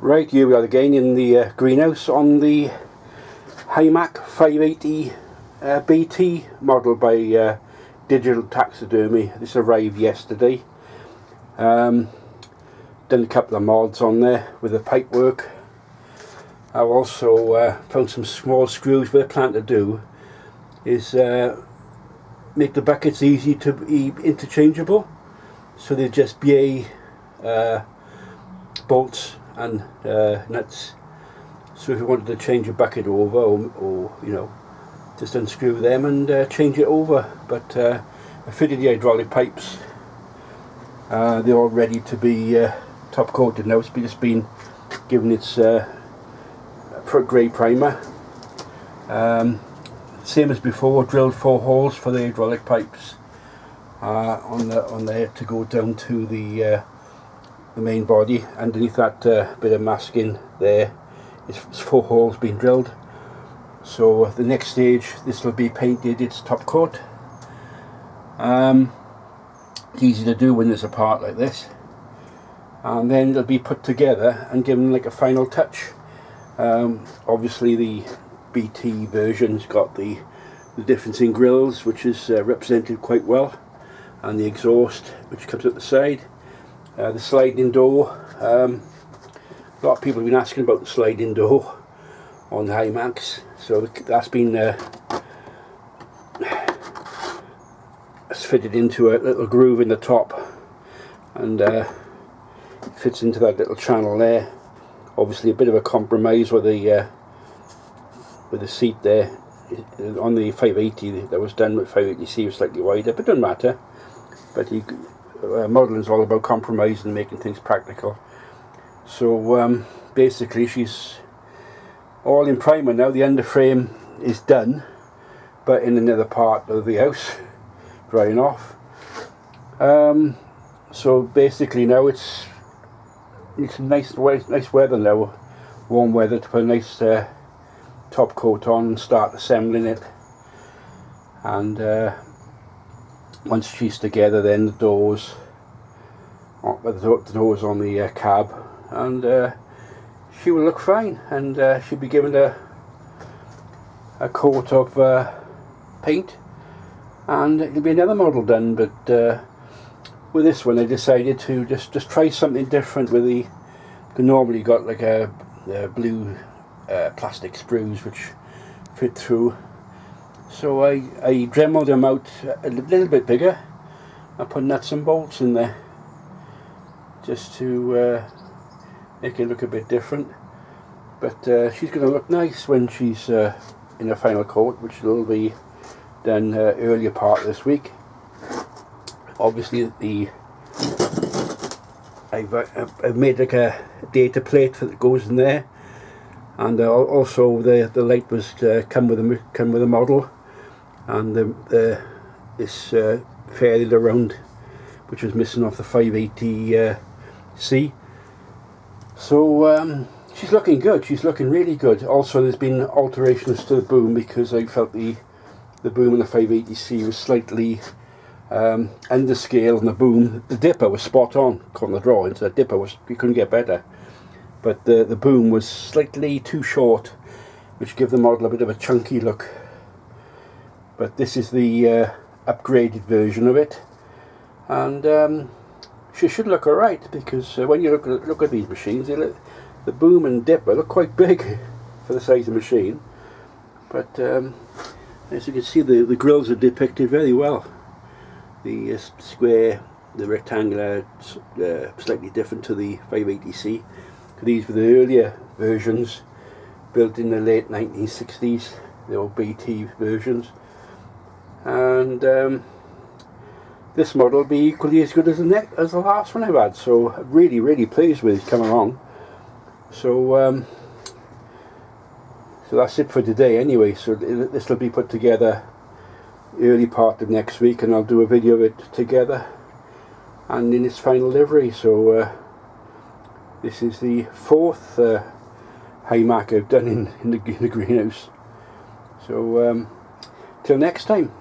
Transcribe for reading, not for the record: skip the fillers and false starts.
Right, here we are again in the greenhouse on the Hymac 580 BT model by Digital Taxidermy. This arrived yesterday. Done a couple of mods on there with the pipe work. I've also found some small screws. What I plan to do is make the buckets easy to be interchangeable, so they're just BA bolts and nuts. So if you wanted to change a bucket over, or you know, just unscrew them and change it over. But I fitted the hydraulic pipes. They're all ready to be top coated now. It's just been given its grey primer. Same as before, drilled 4 holes for the hydraulic pipes on there to go down to the main body. Underneath that bit of masking there is 4 holes being drilled. So the next stage, this will be painted its top coat. Easy to do when there's a part like this, and then it'll be put together and given like a final touch. Obviously the BT version's got the difference in grills, which is represented quite well, and the exhaust which comes at the side. The sliding door, a lot of people have been asking about the sliding door on the Hymacs, so that's been it's fitted into a little groove in the top, and fits into that little channel there. Obviously a bit of a compromise with the seat there. On the 580 that was done with 580C was slightly wider, but doesn't matter. But modelling is all about compromising and making things practical. So basically she's all in primer now. The underframe is done, but in another part of the house, drying off. So basically now it's nice weather now, warm weather, to put a nice top coat on and start assembling it. And once she's together, then the doors on the cab, and she will look fine, and she'll be given a coat of paint, and it'll be another model done. But with this one I decided to just try something different with the normally got like a blue plastic sprues which fit through. So I dremeled them out a little bit bigger. I put nuts and bolts in there just to make it look a bit different. But she's going to look nice when she's in her final coat, which will be done earlier part of this week. Obviously I've made like a data plate that goes in there, and also the light was come with a model, and this faired around, which was missing off the 580C. So she's looking good. She's looking really good. Also, there's been alterations to the boom because I felt the boom in the 580C was slightly under scale, and the dipper was spot on according to the drawings. The dipper was, you couldn't get better, but the boom was slightly too short, which gave the model a bit of a chunky look. But this is the upgraded version of it, and she should look alright, because when you look at these machines, the boom and dipper look quite big for the size of the machine. But as you can see, the grills are depicted very well. The square, the rectangular, slightly different to the 580C. These were the earlier versions, built in the late 1960s, the old BT versions. And this model will be equally as good as the last one I've had. So really, really pleased with it coming along. So so that's it for today anyway. So this will be put together early part of next week, and I'll do a video of it together and in its final livery. So this is the 4th Hymac I've done in the greenhouse. So till next time.